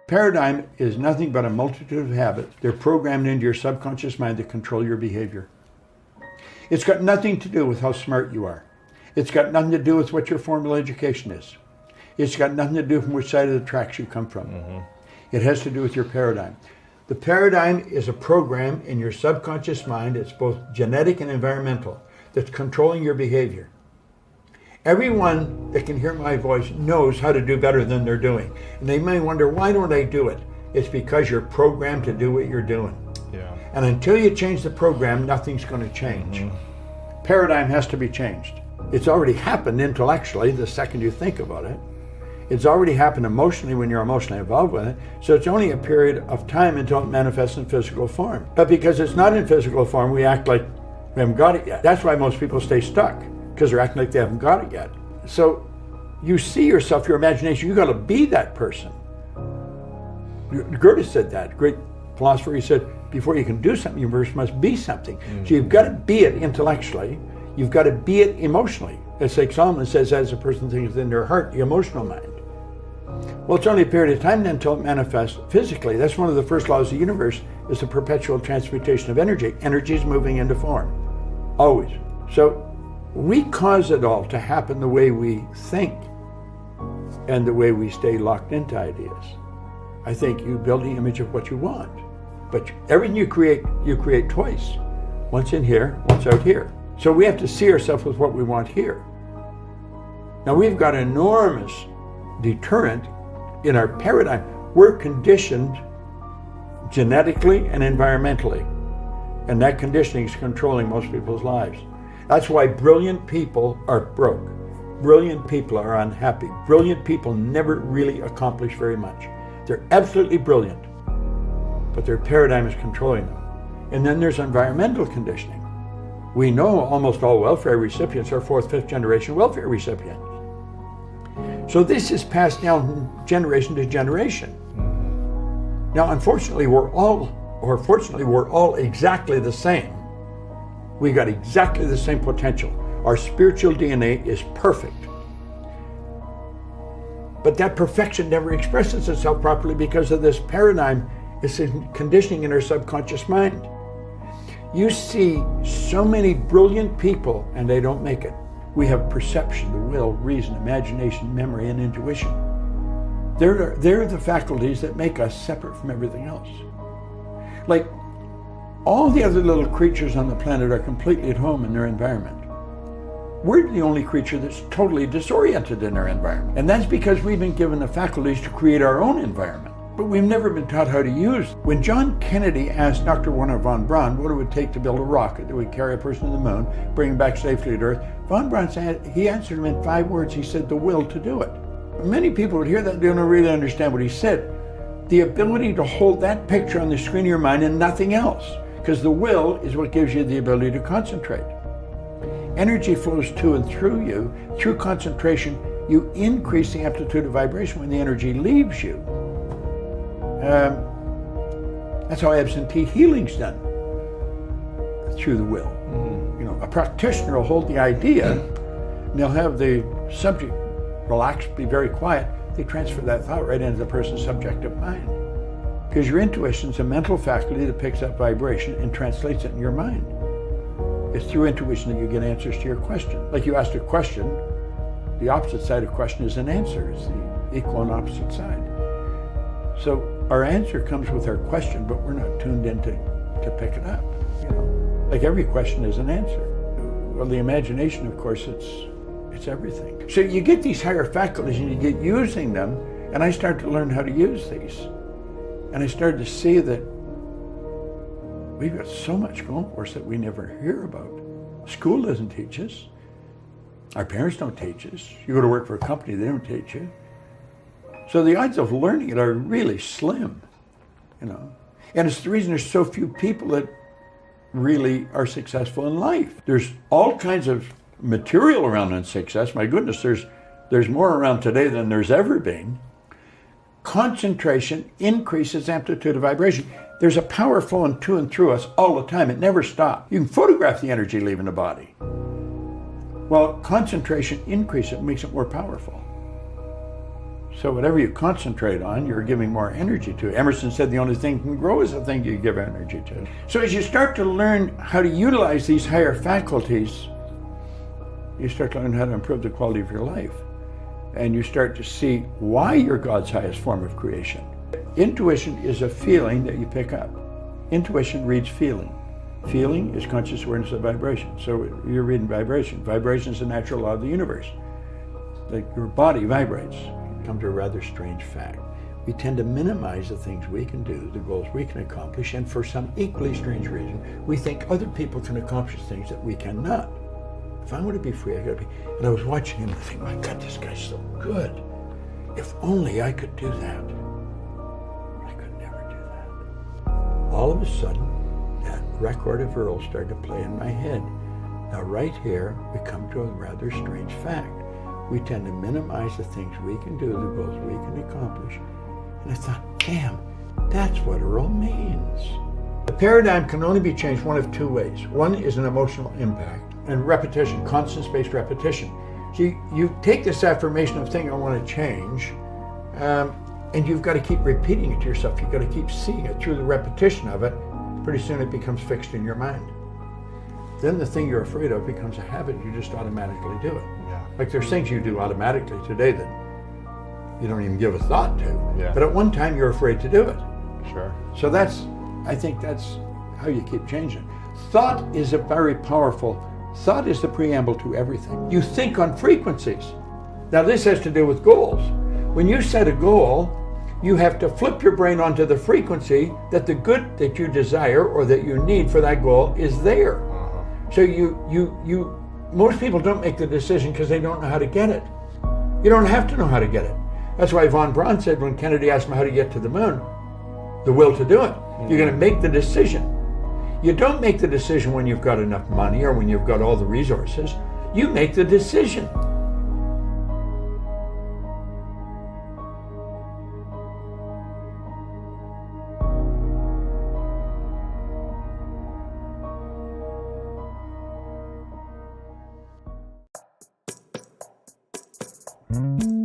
Paradigm is nothing but a multitude of habits. They're programmed into your subconscious mind to control your behavior. It's got nothing to do with how smart you are. It's got nothing to do with what your formal education is. It's got nothing to do from which side of the tracks you come from. It has to do with your paradigm. The paradigm is a program in your subconscious mind. It's both genetic and environmental that's controlling your behavior. Everyone that can hear my voice knows how to do better than they're doing. And they may wonder, why don't I do it? It's because you're programmed to do what you're doing. Yeah. And until you change the program, nothing's going to change. Paradigm has to be changed. It's already happened intellectually the second you think about it. It's already happened emotionally when you're emotionally involved with it. So it's only a period of time until it manifests in physical form. But because it's not in physical form, we act like we haven't got it yet. That's why most people stay stuck, because they're acting like they haven't got it yet. So you see yourself, your imagination, you got to be that person. Goethe said that, great philosopher. He said, before you can do something, you first must be something. So you've got to be it intellectually. You've got to be it emotionally. It's like Solomon says, as a person thinks in their heart, the emotional mind. Well, it's only a period of time then until it manifests physically. That's one of the first laws of the universe, is the perpetual transmutation of energy. Energy is moving into form, always. So we cause it all to happen the way we think and the way we stay locked into ideas. I think you build the image of what you want, but everything you create twice. Once in here, once out here. So we have to see ourselves with what we want here. Now we've got an enormous deterrent in our paradigm. We're conditioned genetically and environmentally, and that conditioning is controlling most people's lives. That's why brilliant people are broke. Brilliant people are unhappy. Brilliant people never really accomplish very much. They're absolutely brilliant, but their paradigm is controlling them. And then there's environmental conditioning. We know almost all welfare recipients are fourth, fifth generation welfare recipients. So this is passed down from generation to generation. Now, unfortunately, we're all exactly the same. We got exactly the same potential. Our spiritual DNA is perfect. But that perfection never expresses itself properly because of this paradigm. It's conditioning in our subconscious mind. You see so many brilliant people and they don't make it. We have perception, the will, reason, imagination, memory, and intuition. They're the faculties that make us separate from everything else. Like, all the other little creatures on the planet are completely at home in their environment. We're the only creature that's totally disoriented in our environment. And that's because we've been given the faculties to create our own environment. But we've never been taught how to use. When John Kennedy asked Dr. Wernher von Braun what it would take to build a rocket that would carry a person to the moon, bring him back safely to Earth, von Braun said, he answered him in 5 words. He said, the will to do it. Many people would hear that and don't really understand what he said. The ability to hold that picture on the screen of your mind and nothing else. Because the will is what gives you the ability to concentrate. Energy flows to and through you. Through concentration, you increase the amplitude of vibration when the energy leaves you. That's how absentee healing's done, through the will. You know, a practitioner will hold the idea, and they'll have the subject relax, be very quiet. They transfer that thought right into the person's subjective mind. Because your intuition is a mental faculty that picks up vibration and translates it in your mind. It's through intuition that you get answers to your question. Like you asked a question, the opposite side of question is an answer. It's the equal and opposite side. So our answer comes with our question, but we're not tuned in to pick it up. You know, like every question is an answer. Well, the imagination, of course, it's everything. So you get these higher faculties and you get using them, and I started to learn how to use these. And I started to see that we've got so much going for us that we never hear about. School doesn't teach us. Our parents don't teach us. You go to work for a company, they don't teach you. So the odds of learning it are really slim, you know. And it's the reason there's so few people that really are successful in life. There's all kinds of material around in success. My goodness, there's more around today than there's ever been. Concentration increases amplitude of vibration. There's a power flowing to and through us all the time. It never stops. You can photograph the energy leaving the body. Well, concentration increases it, makes it more powerful. So whatever you concentrate on, you're giving more energy to. Emerson said the only thing that can grow is the thing you give energy to. So as you start to learn how to utilize these higher faculties, you start to learn how to improve the quality of your life. And you start to see why you're God's highest form of creation. Intuition is a feeling that you pick up. Intuition reads feeling. Feeling is conscious awareness of vibration. So you're reading vibration. Vibration is a natural law of the universe. Like your body vibrates. Come to a rather strange fact. We tend to minimize the things we can do, the goals we can accomplish, and for some equally strange reason, we think other people can accomplish things that we cannot. If I want to be free, I gotta be. And I was watching him and thinking, my God, this guy's so good. If only I could do that. I could never do that. All of a sudden, that record of Earl started to play in my head. Now right here, we come to a rather strange fact. We tend to minimize the things we can do, the goals we can accomplish. And I thought, damn, that's what Earl means. The paradigm can only be changed one of two ways. One is an emotional impact and repetition, constant spaced repetition. So you take this affirmation of thing I want to change, and you've got to keep repeating it to yourself. You've got to keep seeing it through the repetition of it. Pretty soon it becomes fixed in your mind. Then the thing you're afraid of becomes a habit. You just automatically do it. Yeah. Like there's things you do automatically today that you don't even give a thought to. Yeah. But at one time you're afraid to do it. Sure. So I think that's how you keep changing. Thought is a very powerful, thought is the preamble to everything. You think on frequencies. Now this has to do with goals. When you set a goal, you have to flip your brain onto the frequency that the good that you desire or that you need for that goal is there. So most people don't make the decision because they don't know how to get it. You don't have to know how to get it. That's why von Braun said when Kennedy asked him how to get to the moon, the will to do it. You're going to make the decision. You don't make the decision when you've got enough money or when you've got all the resources. You make the decision. Mm-hmm.